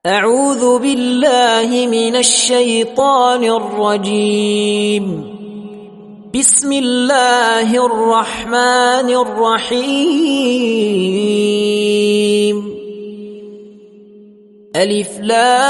أعوذ بالله من الشيطان الرجيم. بسم الله الرحمن الرحيم. ألف لام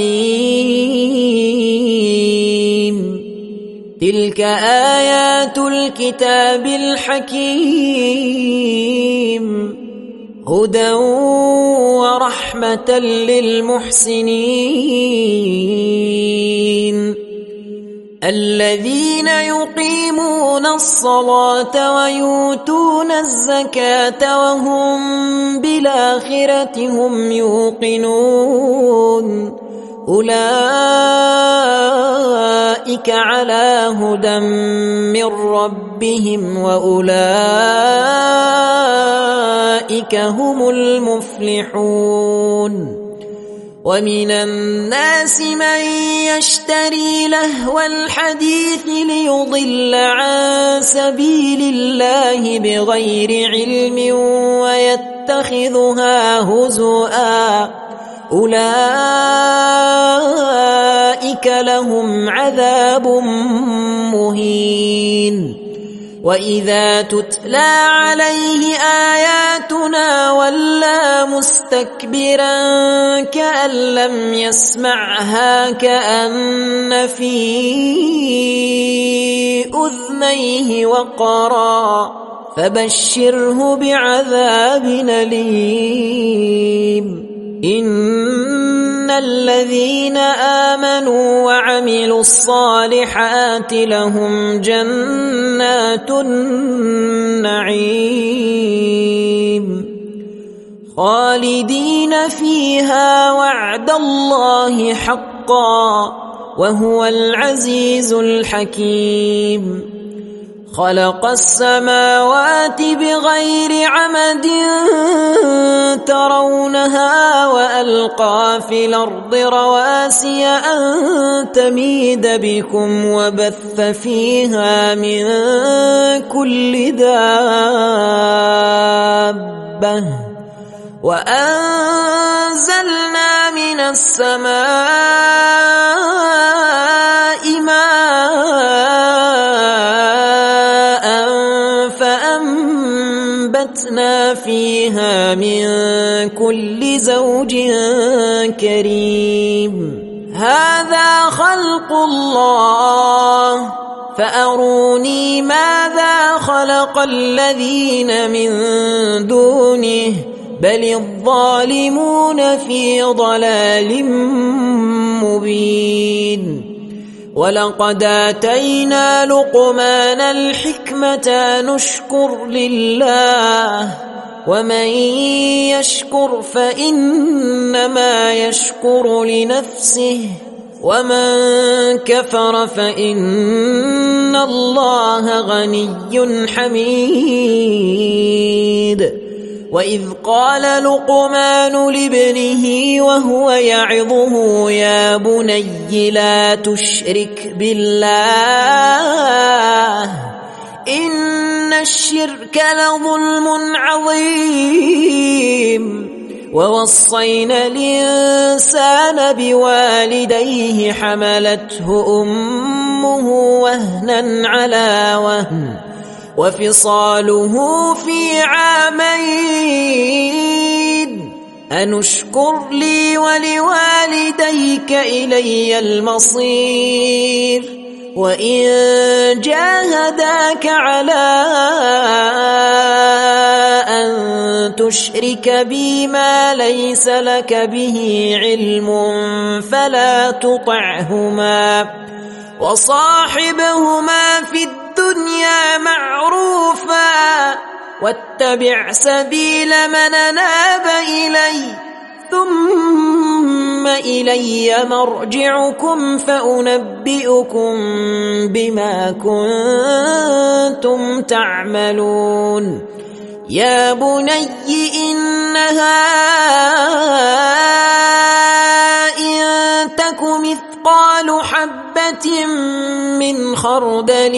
ميم. تلك آيات الكتاب الحكيم، هدى ورحمة للمحسنين الذين يقيمون الصلاة ويؤتون الزكاة وهم بالآخرة هم يوقنون. أولئك على هدى من ربهم وأولئك هم المفلحون. ومن الناس من يشتري لهو الحديث ليضل عن سبيل الله بغير علم ويتخذها هزؤا، أولئك لهم عذاب مهين. وإذا تتلى عليه آياتنا ولى مستكبرا كأن لم يسمعها كأن في أذنيه وقرا، فبشره بعذاب أليم. إن الذين آمنوا وعملوا الصالحات لهم جنات النعيم خالدين فيها، وعد الله حقا وهو العزيز الحكيم. خلق السماوات بغير عمد ترونها وألقى في الأرض رواسي أن تميد بكم وبث فيها من كل دابة، وأنزلنا من السماء ماء فأنبتنا فيها من كل زوج كريم. هذا خلق الله فأروني ماذا خلق الذين من دونه، بل الظالمون في ضلال مبين. ولقد آتينا لقمان الحكمة أن اشكر لله، ومن يشكر فإنما يشكر لنفسه، ومن كفر فإن الله غني حميد. وإذ قال لقمان لابنه وهو يعظه يا بني لا تشرك بالله إن الشرك لظلم عظيم. ووصينا الإنسان بوالديه حملته أمه وهنا على وهن وفصاله في عامين أن اشكر لي ولوالديك إلي المصير. وإن جاهداك على أن تشرك بي ما ليس لك به علم فلا تطعهما، وصاحبهما في الدنيا معروفا، واتبع سبيل من أناب إلي، ثم إلي مرجعكم فأنبئكم بما كنتم تعملون. يا بني إنها إن تك مثقال حبة من من خردل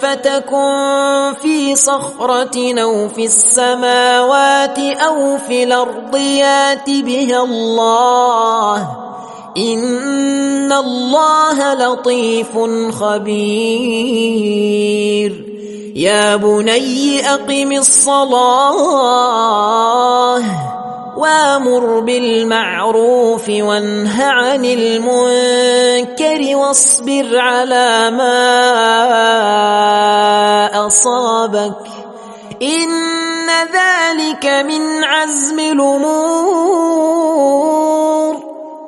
فتكن في صخرة أو في السماوات أو في الأرض يات بها الله إن الله لطيف خبير يا بني أقم الصلاة وامر بالمعروف وانه عن المنكر واصبر على ما أصابك إن ذلك من عزم الأمور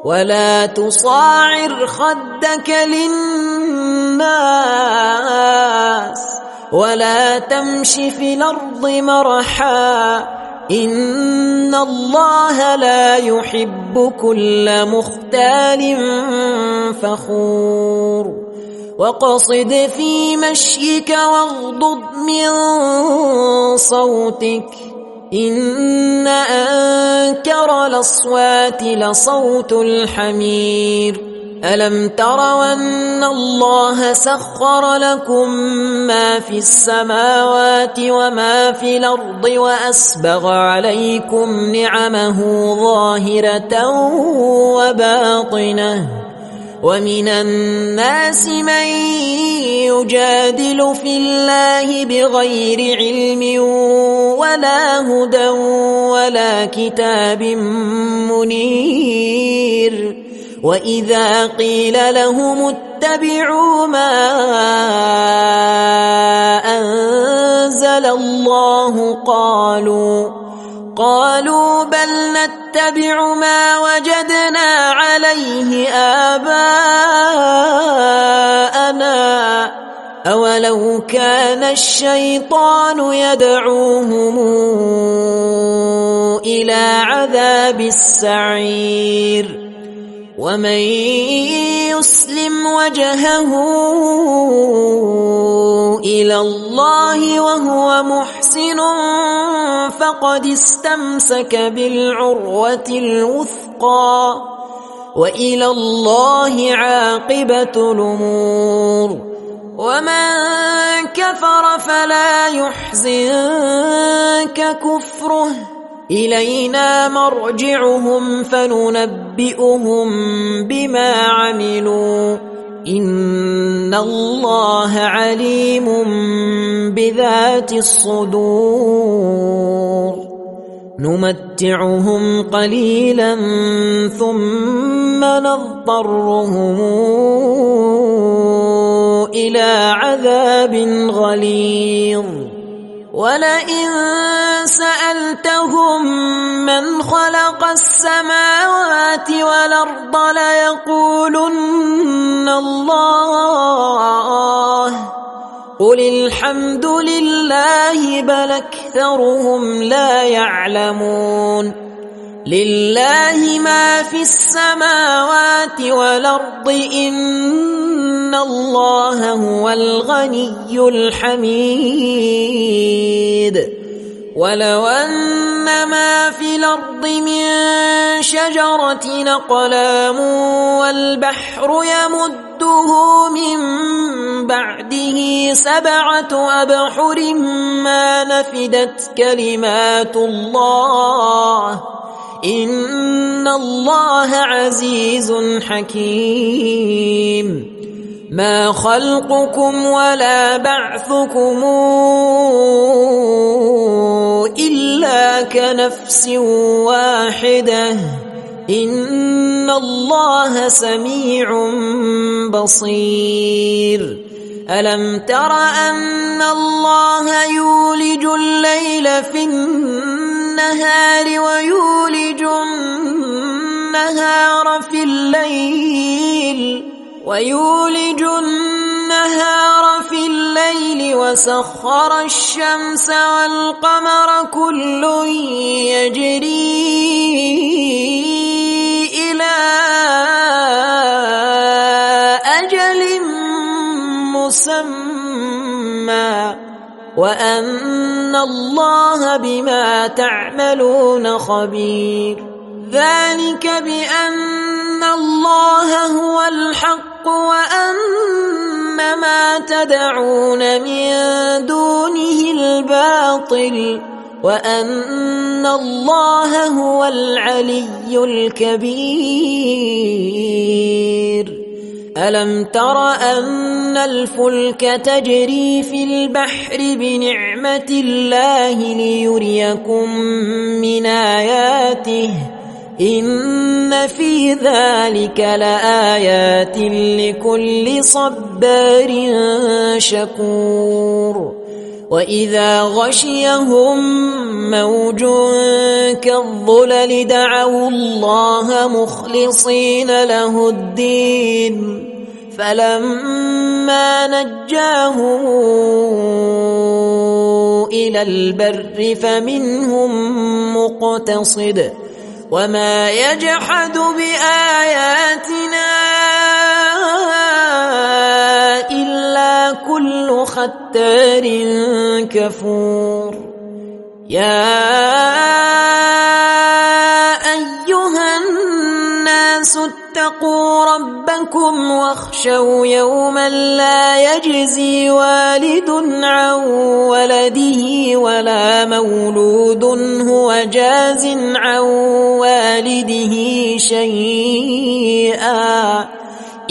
ولا تصاعر خدك للناس ولا تمش في الأرض مرحا إن الله لا يحب كل مختال فخور وقصد في مشيك واغضض من صوتك إن أنكر الأصوات لصوت الحمير ألم تروا أن الله سخر لكم ما في السماوات وما في الأرض وأسبغ عليكم نعمه ظاهرة وباطنة ومن الناس من يجادل في الله بغير علم ولا هدى ولا كتاب منير وإذا قيل لهم اتبعوا ما أنزل الله قالوا بل نتبع ما وجدنا عليه آباءنا أولو كان الشيطان يدعوهم إلى عذاب السعير ومن يسلم وجهه إلى الله وهو محسن فقد استمسك بالعروة الوثقى وإلى الله عاقبة الأمور ومن كفر فلا يحزنك كفره إلينا مرجعهم فننبئهم بما عملوا إن الله عليم بذات الصدور نمتعهم قليلا ثم نضطرهم إلى عذاب غليظ ولئن سألتهم من خلق السماوات والأرض ليقولن الله قل الحمد لله بل أكثرهم لا يعلمون لله ما في السماوات والأرض إن الله هو الغني الحميد ولو أن ما في الأرض من شجرة أقلام والبحر يمده من بعده 7 أبحر ما نفدت كلمات الله إن الله عزيز حكيم ما خلقكم ولا بعثكم إلا كنفس واحدة إن الله سميع بصير ألم تر أن الله يولج الليل في النهار ويولج النهار في الليل وسخر الشمس والقمر كل يجري إلى أجل مسمى وأن الله بما تعملون خبير ذلك بأن الله هو الحق وأن ما تدعون من دونه الباطل وأن الله هو العلي الكبير. ألم تر أن الفلك تجري في البحر بنعمة الله ليريكم من آياته إن في ذلك لآيات لكل صبار شكور. وإذا غشيهم موج كالظلل دعوا الله مخلصين له الدين فلما نجاهم إلى البر فمنهم مقتصد وما يجحد بآياتنا إلا كل ختار كفور. يا أيها الناس اتقوا ربكم واخشوا يوما لا يجزي والد عن ولده ولا مولود هو جاز عن والده شيئا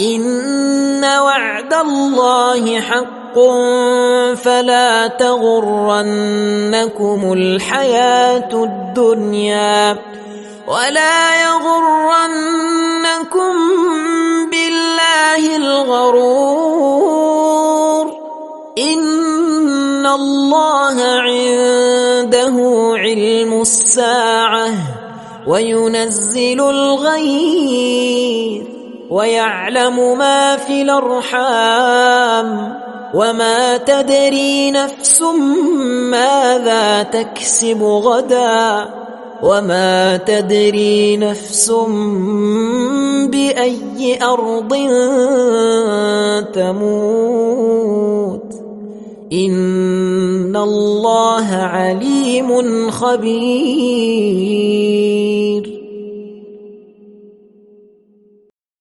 إن وعد الله حق فلا تغرنكم الحياة الدنيا ولا يغرنكم بالله الغرور إن الله عنده علم الساعة وينزل الغيث ويعلم ما في الأرحام وما تدري نفس ماذا تكسب غدا وما تدري نفس بأي أرض تموت إن الله عليم خبير.